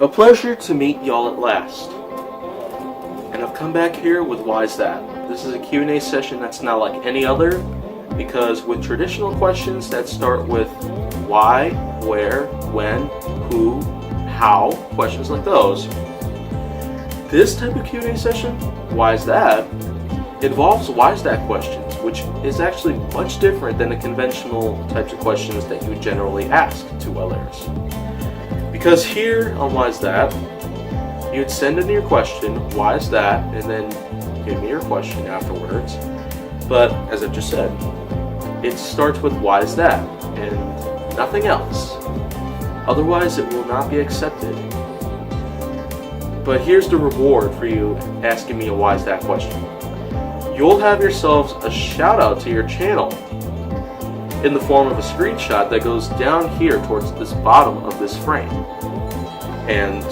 A pleasure to meet y'all at last. And I've come back here with Why's That? This is a Q&A session that's not like any other, because with traditional questions that start with why, where, when, who, how, questions like those, this type of Q&A session, Why's That? Involves Why's That questions, which is actually much different than the conventional types of questions that you would generally ask to LRs. Because here on Why's That, you'd send in your question, Why's That, and then give me your question afterwards. But as I just said, it starts with Why's That, and nothing else. Otherwise, it will not be accepted. But here's the reward for you asking me a Why's That question. You'll have yourselves a shout out to your channel in the form of a screenshot that goes down here towards this bottom of this frame. And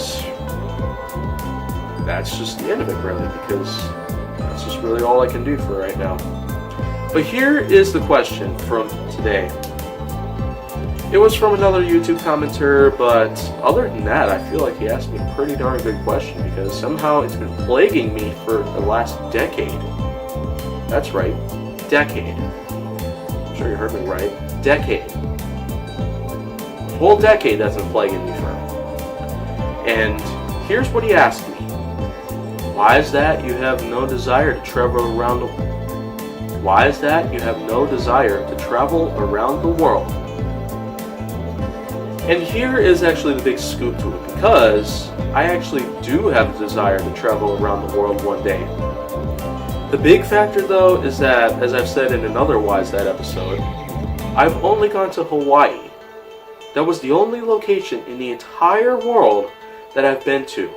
that's just the end of it, really, because that's just really all I can do for right now. But here is the question from today. It was from another YouTube commenter, but other than that, I feel like he asked me a pretty darn good question, because somehow it's been plaguing me for the last decade. That's right, decade. I'm sure you heard me right. Decade. Whole decade that's been plaguing me for. And here's what he asked me. Why is that you have no desire to travel around the Why is that you have no desire to travel around the world? And here is actually the big scoop to it, because I actually do have a desire to travel around the world one day. The big factor though is that, as I've said in another Why's That episode, I've only gone to Hawaii. That was the only location in the entire world that I've been to.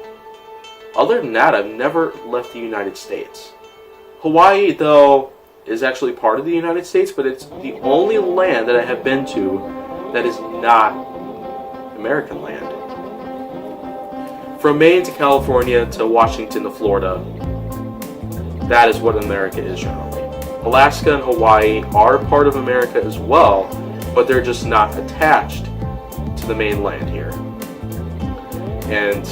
Other than that, I've never left the United States. Hawaii, though, is actually part of the United States, but it's the only land that I have been to that is not American land. From Maine to California to Washington to Florida, that is what America is generally. Alaska and Hawaii are part of America as well, but they're just not attached to the mainland here. And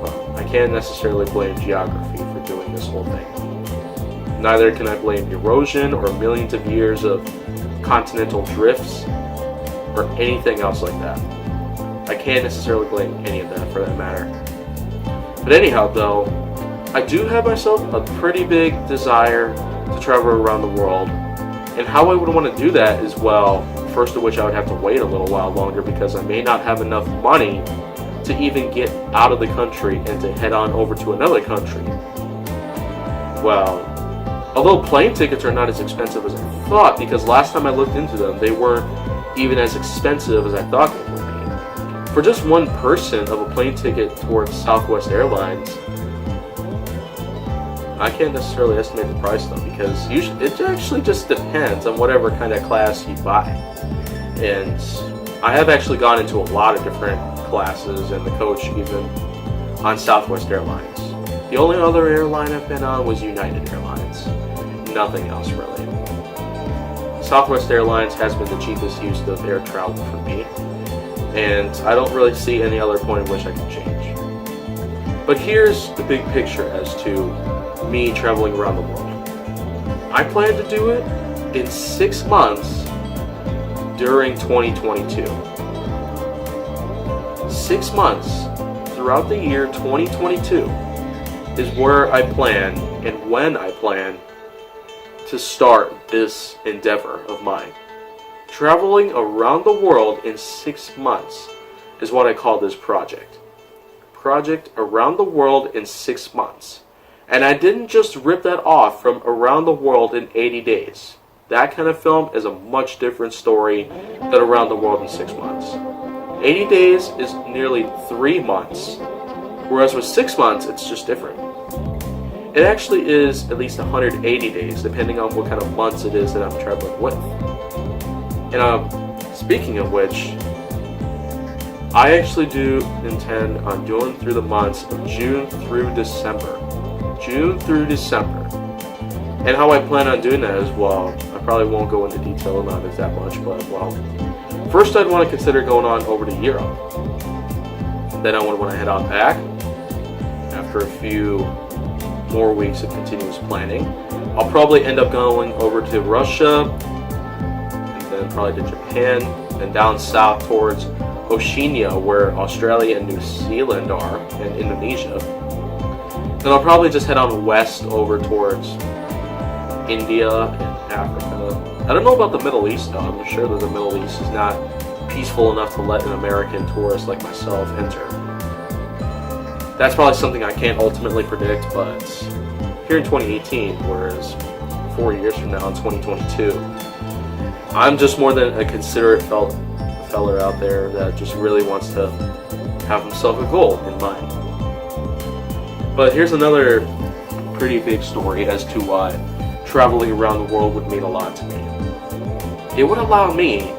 well, I can't necessarily blame geography for doing this whole thing. Neither can I blame erosion or millions of years of continental drifts or anything else like that. I can't necessarily blame any of that for that matter. But anyhow though, I do have myself a pretty big desire to travel around the world. And how I would want to do that is, well, first of which I would have to wait a little while longer because I may not have enough money to even get out of the country and to head on over to another country. Well, although plane tickets are not as expensive as I thought, because last time I looked into them, they weren't even as expensive as I thought they would be. For just one person of a plane ticket towards Southwest Airlines, I can't necessarily estimate the price though, because usually it actually just depends on whatever kind of class you buy. And I have actually gone into a lot of different classes and the coach even on Southwest Airlines. The only other airline I've been on was United Airlines. Nothing else really. Southwest Airlines has been the cheapest use of air travel for me, and I don't really see any other point in which I can change. But here's the big picture as to me traveling around the world. I plan to do it in 6 months during 2022. 6 months throughout the year 2022 is where I plan and when I plan to start this endeavor of mine. Traveling around the world in 6 months is what I call this project. Project around the world in 6 months. And I didn't just rip that off from Around the World in 80 days. That kind of film is a much different story than Around the World in 6 months. 80 days is nearly 3 months, whereas with 6 months, it's just different. It actually is at least 180 days, depending on what kind of months it is that I'm traveling with. And speaking of which, I actually do intend on doing through the months of June through December. June through December. And how I plan on doing that as well, I probably won't go into detail about it that much, but well, first I'd want to consider going on over to Europe. then when I head out back, after a few more weeks of continuous planning, I'll probably end up going over to Russia, and then probably to Japan, and down south towards Oceania, where Australia and New Zealand are, and Indonesia. Then I'll probably just head on west over towards India and Africa. I don't know about the Middle East though. I'm sure that the Middle East is not peaceful enough to let an American tourist like myself enter. That's probably something I can't ultimately predict, but here in 2018, whereas 4 years from now in 2022, I'm just more than a considerate feller out there that just really wants to have himself a goal in mind. But here's another pretty big story as to why traveling around the world would mean a lot to me. It would allow me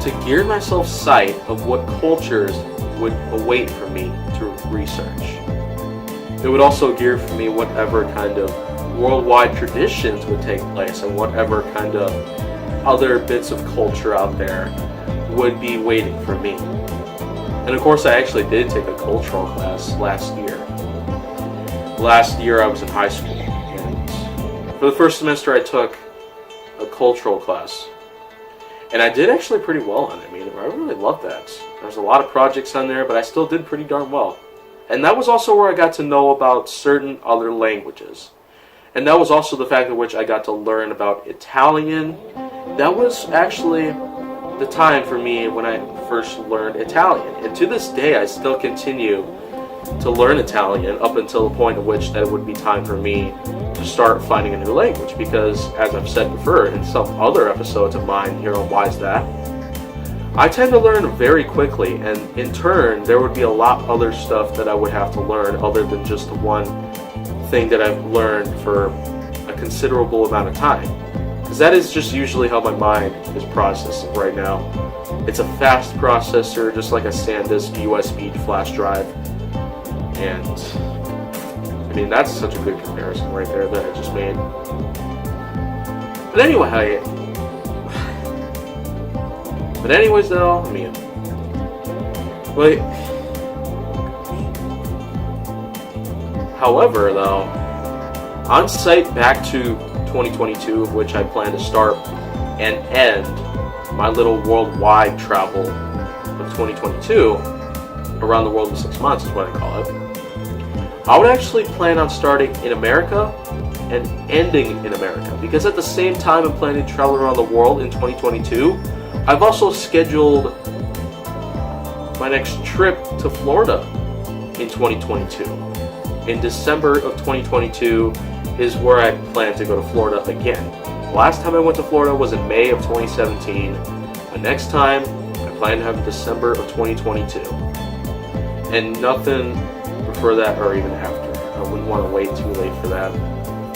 to gear myself sight of what cultures would await for me to research. It would also gear for me whatever kind of worldwide traditions would take place and whatever kind of other bits of culture out there would be waiting for me. And of course I actually did take a cultural class last year. Last year I was in high school, and for the first semester I took a cultural class. And I did actually pretty well on it. I mean, I really loved that. There's a lot of projects on there, but I still did pretty darn well. And that was also where I got to know about certain other languages. And that was also the fact in which I got to learn about Italian. That was actually the time for me when I first learned Italian. And to this day, I still continue to learn Italian up until the point at which that it would be time for me to start finding a new language, because as I've said before in some other episodes of mine here on Why Is That, I tend to learn very quickly, and in turn there would be a lot other stuff that I would have to learn other than just the one thing that I've learned for a considerable amount of time, because that is just usually how my mind is processing right now. It's a fast processor, just like a SanDisk USB flash drive. And I mean, that's such a good comparison right there that I just made. But anyways though, I mean, like, however though, on site back to 2022, of which I plan to start and end my little worldwide travel of 2022, around the world in 6 months is what I call it. I would actually plan on starting in America and ending in America, because at the same time I'm planning to travel around the world in 2022, I've also scheduled my next trip to Florida in 2022. In December of 2022 is where I plan to go to Florida again. Last time I went to Florida was in May of 2017. The next time I plan to have in December of 2022. And nothing before that or even after. I wouldn't want to wait too late for that.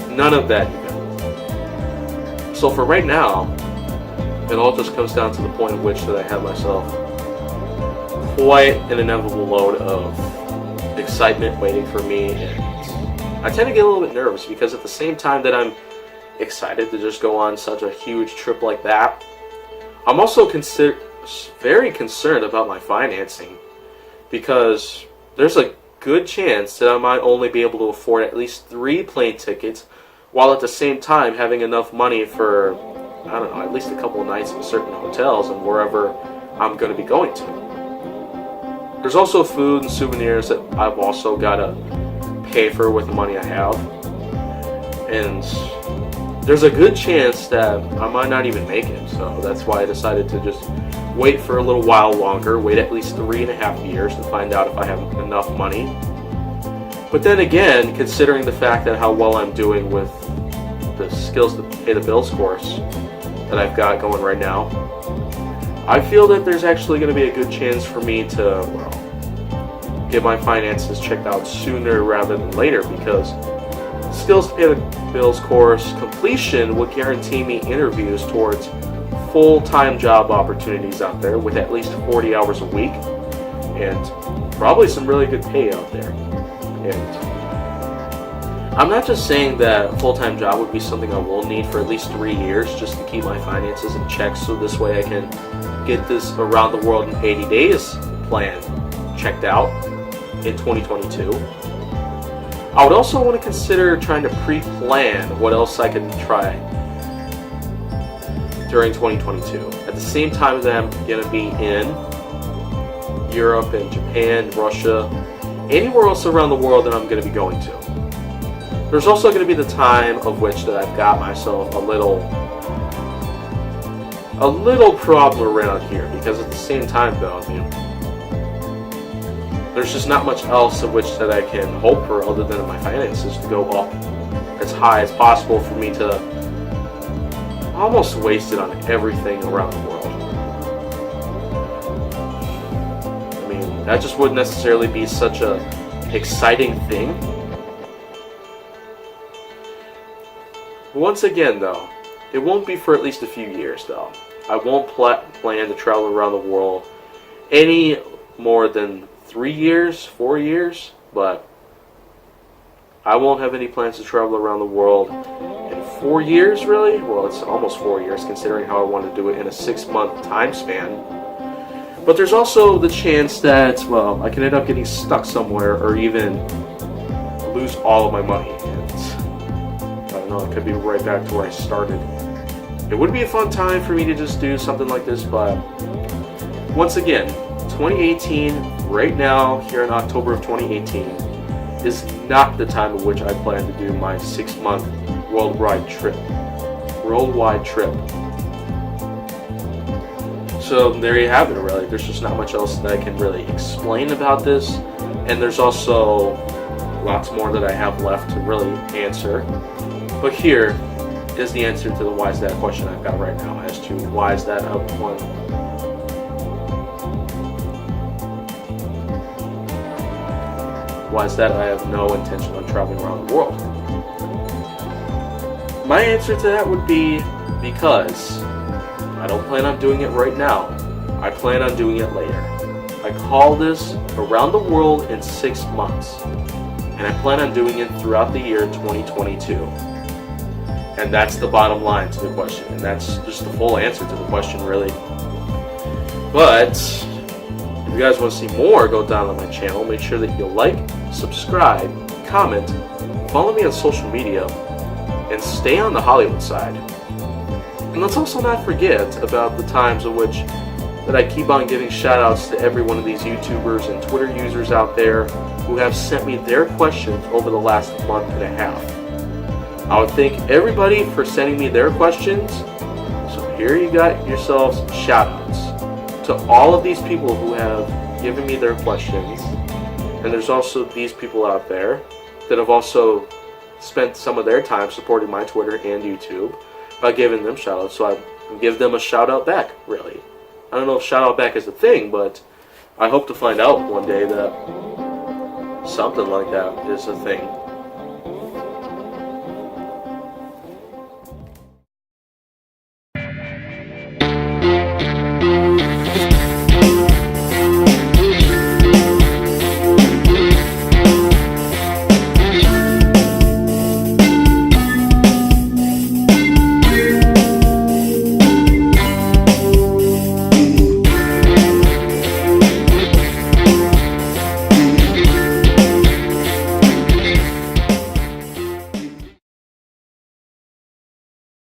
None of that even. So for right now, it all just comes down to the point at which that I have myself quite an inevitable load of excitement waiting for me, and I tend to get a little bit nervous because at the same time that I'm excited to just go on such a huge trip like that, I'm also very concerned about my financing, because there's a good chance that I might only be able to afford at least 3 plane tickets, while at the same time having enough money for, I don't know, at least a couple of nights in certain hotels and wherever I'm going to be going to. There's also food and souvenirs that I've also got to pay for with the money I have. And there's a good chance that I might not even make it, so that's why I decided to just wait for a little while longer, wait at least 3.5 years to find out if I have enough money. But then again, considering the fact that how well I'm doing with the Skills to Pay the Bills course that I've got going right now, I feel that there's actually going to be a good chance for me to, well, get my finances checked out sooner rather than later, because Skills to Pay the Bills course completion will guarantee me interviews towards full-time job opportunities out there with at least 40 hours a week, and probably some really good pay out there. And I'm not just saying that a full-time job would be something I will need for at least 3 years just to keep my finances in check, so this way I can get this around the world in 80 days plan checked out in 2022. I would also want to consider trying to pre-plan what else I can try during 2022. At the same time that I'm going to be in Europe and Japan, Russia, anywhere else around the world that I'm going to be going to. There's also going to be the time of which that I've got myself a little problem around here, because at the same time though, I mean, there's just not much else of which that I can hope for other than my finances to go up as high as possible for me to almost waste it on everything around the world. I mean, that just wouldn't necessarily be such a exciting thing. Once again though, it won't be for at least a few years though. I won't plan to travel around the world any more than 3 years, 4 years, but I won't have any plans to travel around the world in 4 years, really. Well, it's almost 4 years, considering how I want to do it in a 6-month time span. But there's also the chance that, well, I can end up getting stuck somewhere or even lose all of my money. And I don't know, it could be right back to where I started. It would be a fun time for me to just do something like this, but once again, 2018, right now, here in October of 2018, is not the time in which I plan to do my 6-month worldwide trip. So there you have it, really. There's just not much else that I can really explain about this, and there's also lots more that I have left to really answer. But here is the answer to the why is that question I've got right now as to why is that one. Why is that I have no intention on traveling around the world? My answer to that would be because I don't plan on doing it right now. I plan on doing it later. I call this around the world in 6 months. And I plan on doing it throughout the year 2022. And that's the bottom line to the question. And that's just the full answer to the question, really. But if you guys want to see more, go down on my channel. Make sure that you like, subscribe, comment, follow me on social media, and stay on the Hollywood side. And let's also not forget about the times in which that I keep on giving shout-outs to every one of these YouTubers and Twitter users out there who have sent me their questions over the last month and a half. I would thank everybody for sending me their questions. So here you got yourselves shout-outs to all of these people who have given me their questions. And there's also these people out there that have also spent some of their time supporting my Twitter and YouTube by giving them shout-outs. So I give them a shout-out back, really. I don't know if shout-out back is a thing, but I hope to find out one day that something like that is a thing.